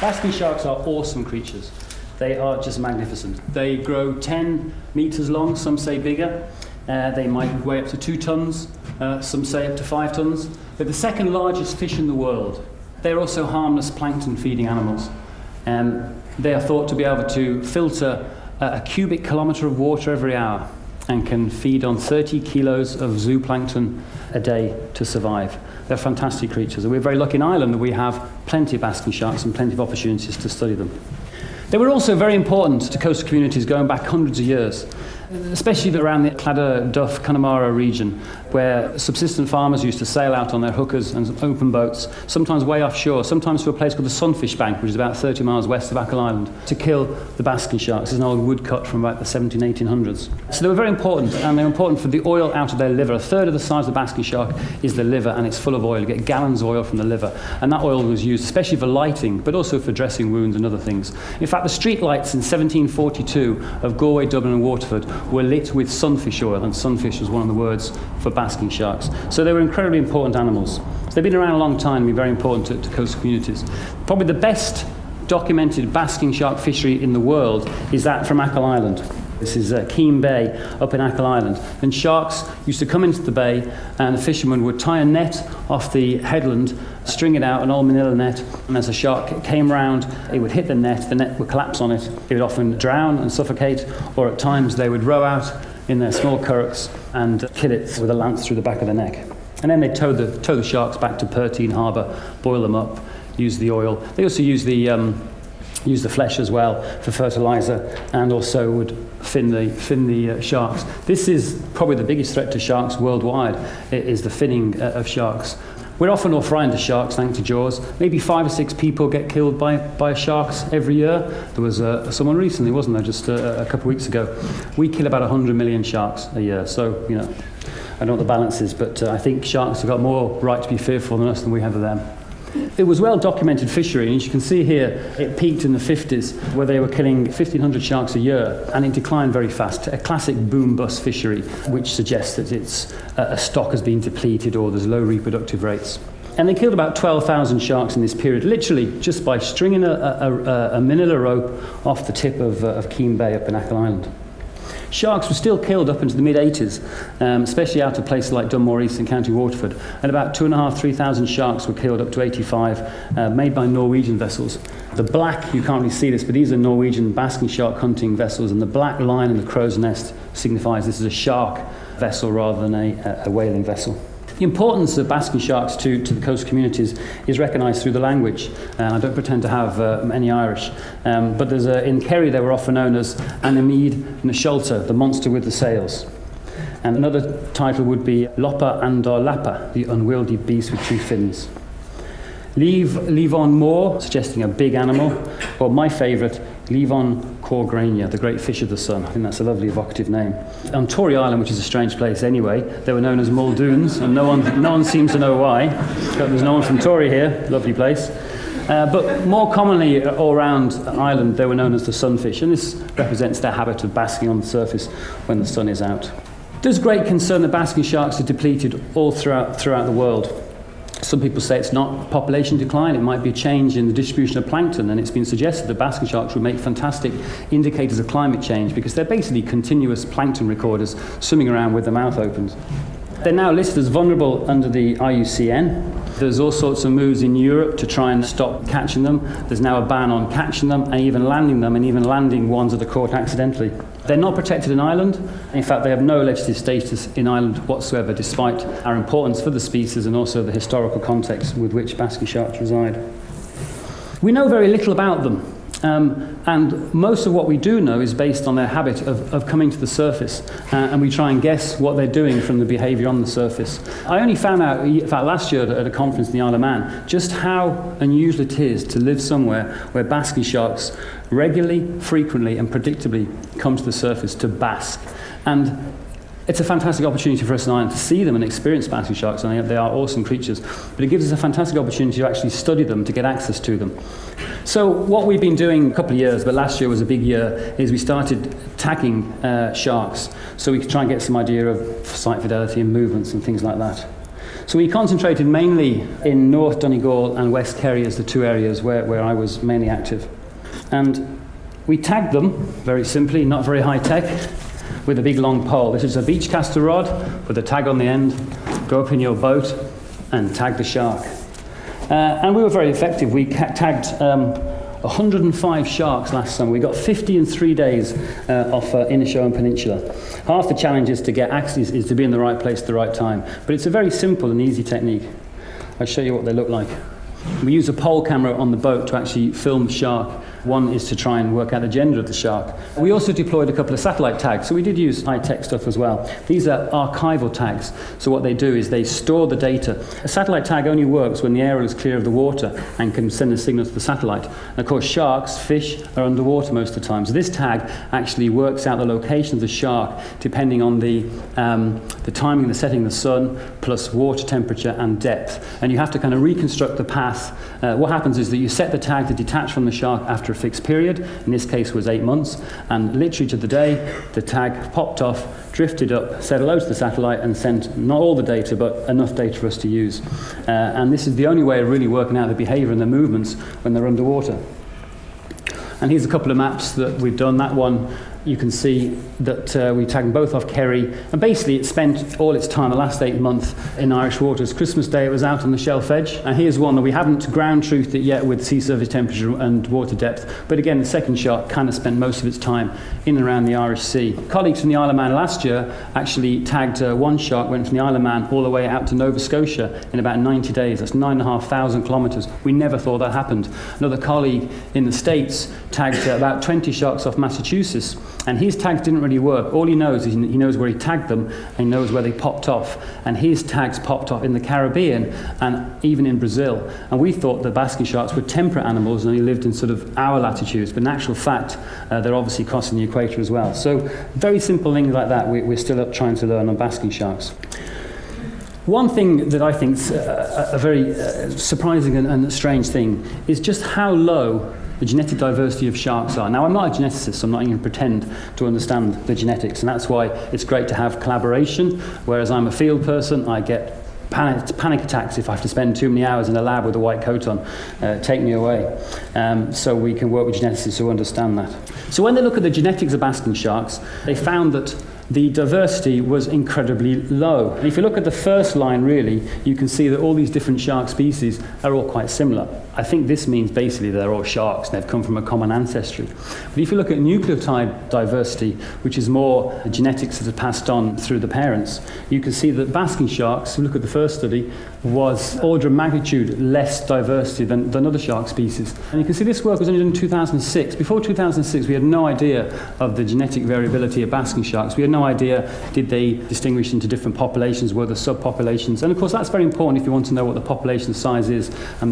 Basking sharks are awesome creatures. They are just magnificent. They grow 10 meters long, some say bigger. They might weigh up to 2 tons, some say up to 5 tons. They're the second largest fish in the world. They're also harmless plankton feeding animals. They are thought to be able to filter a cubic kilometre of water every hour and can feed on 30 kilos of zooplankton a day to survive. They're fantastic creatures, and we're very lucky in Ireland that we have plenty of basking sharks and plenty of opportunities to study them. They were also very important to coastal communities going back hundreds of years, especially around the Cladda, Duff, Connemara region, where subsistence farmers used to sail out on their hookers and open boats, sometimes way offshore, sometimes to a place called the Sunfish Bank, which is about 30 miles west of Achill Island, to kill the basking sharks. There's an old woodcut from about the 1800s. So they were very important, and they were important for the oil out of their liver. A third of the size of the basking shark is the liver, and it's full of oil. You get gallons of oil from the liver, and that oil was used especially for lighting, but also for dressing wounds and other things. In fact, the street lights in 1742 of Galway, Dublin and Waterford were lit with sunfish oil, and sunfish was one of the words for basking sharks. So they were incredibly important animals. They've been around a long time and been very important to coastal communities. Probably the best documented basking shark fishery in the world is that from Achill Island. This is Keene Bay up in Achill Island. And sharks used to come into the bay, and the fishermen would tie a net off the headland, string it out, an old manila net, and as a shark came round, it would hit the net would collapse on it. It would often drown and suffocate, or at times they would row out in their small currachs and kill it with a lance through the back of the neck. And then they'd tow the sharks back to Pertine Harbour, boil them up, use the oil. They also use the flesh as well for fertilizer, and also would fin the sharks. This is probably the biggest threat to sharks worldwide, is the finning of sharks. We're often all frightened of sharks, thanks to Jaws. Maybe 5 or 6 people get killed by sharks every year. There was someone recently, wasn't there, just a couple of weeks ago. We kill about 100 million sharks a year, so, you know, I don't know what the balance is, but I think sharks have got more right to be fearful than us than we have of them. It was well-documented fishery, and as you can see here, it peaked in the 50s, where they were killing 1,500 sharks a year, and it declined very fast. A classic boom-bust fishery, which suggests that a stock has been depleted or there's low reproductive rates. And they killed about 12,000 sharks in this period, literally just by stringing a manila rope off the tip of Keene Bay up in Achill Island. Sharks were still killed up into the mid-80s, especially out of places like Dunmore East in County Waterford. And about 2,500–3,000 sharks were killed up to 85, made by Norwegian vessels. The black, you can't really see this, but these are Norwegian basking shark hunting vessels, and the black line in the crow's nest signifies this is a shark vessel rather than a whaling vessel. The importance of basking sharks to the coastal communities is recognised through the language. I don't pretend to have any Irish, but there's in Kerry they were often known as Anamid na Sholta, the monster with the sails. And another title would be Lopa Andor Lapa, the unwieldy beast with 2 fins. Leave on Moor, suggesting a big animal, or my favourite, Levon Corgrania, the great fish of the sun. I think that's a lovely evocative name. On Tory Island, which is a strange place anyway, they were known as Muldoons, and no one seems to know why. There's no one from Tory here, lovely place. But more commonly all around Ireland, they were known as the sunfish, and this represents their habit of basking on the surface when the sun is out. There's great concern that basking sharks are depleted all throughout the world. Some people say it's not population decline, it might be a change in the distribution of plankton, and it's been suggested that basking sharks would make fantastic indicators of climate change because they're basically continuous plankton recorders swimming around with their mouth opened. They're now listed as vulnerable under the IUCN. There's all sorts of moves in Europe to try and stop catching them. There's now a ban on catching them and even landing ones that are caught accidentally. They're not protected in Ireland. In fact, they have no legislative status in Ireland whatsoever, despite our importance for the species and also the historical context with which basking sharks reside. We know very little about them. And most of what we do know is based on their habit of coming to the surface, and we try and guess what they're doing from the behaviour on the surface. I only found out, in fact, last year at a conference in the Isle of Man, just how unusual it is to live somewhere where basking sharks regularly, frequently and predictably come to the surface to bask. And it's a fantastic opportunity for us in Ireland to see them and experience basking sharks, and they are awesome creatures. But it gives us a fantastic opportunity to actually study them, to get access to them. So what we've been doing a couple of years, but last year was a big year, is we started tagging sharks so we could try and get some idea of sight fidelity and movements and things like that. So we concentrated mainly in North Donegal and West Kerry as the two areas where I was mainly active. And we tagged them, very simply, not very high tech, with a big long pole. This is a beach caster rod with a tag on the end. Go up in your boat and tag the shark. And we were very effective. We tagged 105 sharks last summer. We got 50 in 3 days off Inishowen Peninsula. Half the challenge is to get access, is to be in the right place at the right time. But it's a very simple and easy technique. I'll show you what they look like. We use a pole camera on the boat to actually film the shark. One is to try and work out the gender of the shark. We also deployed a couple of satellite tags, so we did use high-tech stuff as well. These are archival tags, so what they do is they store the data. A satellite tag only works when the area is clear of the water and can send a signal to the satellite. And of course, sharks, fish, are underwater most of the time. So this tag actually works out the location of the shark depending on the timing, the setting of the sun, plus water temperature and depth. And you have to kind of reconstruct the path. What happens is that you set the tag to detach from the shark after a fixed period. In this case was 8 months, and literally to the day the tag popped off, drifted up, said hello to the satellite and sent not all the data but enough data for us to use. And this is the only way of really working out the behaviour and the movements when they're underwater. And here's a couple of maps that we've done. That one, you can see that we tagged them both off Kerry, and basically it spent all its time, the last 8 months, in Irish waters. Christmas Day it was out on the shelf edge, and here's one that we haven't ground truthed it yet with sea surface temperature and water depth, but again the second shark kind of spent most of its time in and around the Irish Sea. Colleagues from the Isle of Man last year actually tagged one shark, went from the Isle of Man all the way out to Nova Scotia in about 90 days. That's 9,500 kilometres. We never thought that happened. Another colleague in the States tagged about 20 sharks off Massachusetts, and his tags didn't really work. All he knows is he knows where he tagged them and he knows where they popped off, and his tags popped off in the Caribbean and even in Brazil. And we thought that basking sharks were temperate animals and only lived in sort of our latitudes, but in actual fact they're obviously crossing the equator as well. So very simple things like that we're still up trying to learn on basking sharks. One thing that I think is a very surprising and strange thing is just how low the genetic diversity of sharks are. Now, I'm not a geneticist, so I'm not even going to pretend to understand the genetics, and that's why it's great to have collaboration. Whereas I'm a field person, I get panic attacks if I have to spend too many hours in a lab with a white coat on. Take me away. So we can work with geneticists who understand that. So when they look at the genetics of basking sharks, they found that the diversity was incredibly low. And if you look at the first line, really, you can see that all these different shark species are all quite similar. I think this means basically they're all sharks and they've come from a common ancestry. But if you look at nucleotide diversity, which is more the genetics that are passed on through the parents, you can see that basking sharks, if you look at the first study, was order of magnitude less diversity than other shark species. And you can see this work was only done in 2006. Before 2006, we had no idea of the genetic variability of basking sharks. We had no idea, did they distinguish into different populations, were there subpopulations? And of course, that's very important if you want to know what the population size is and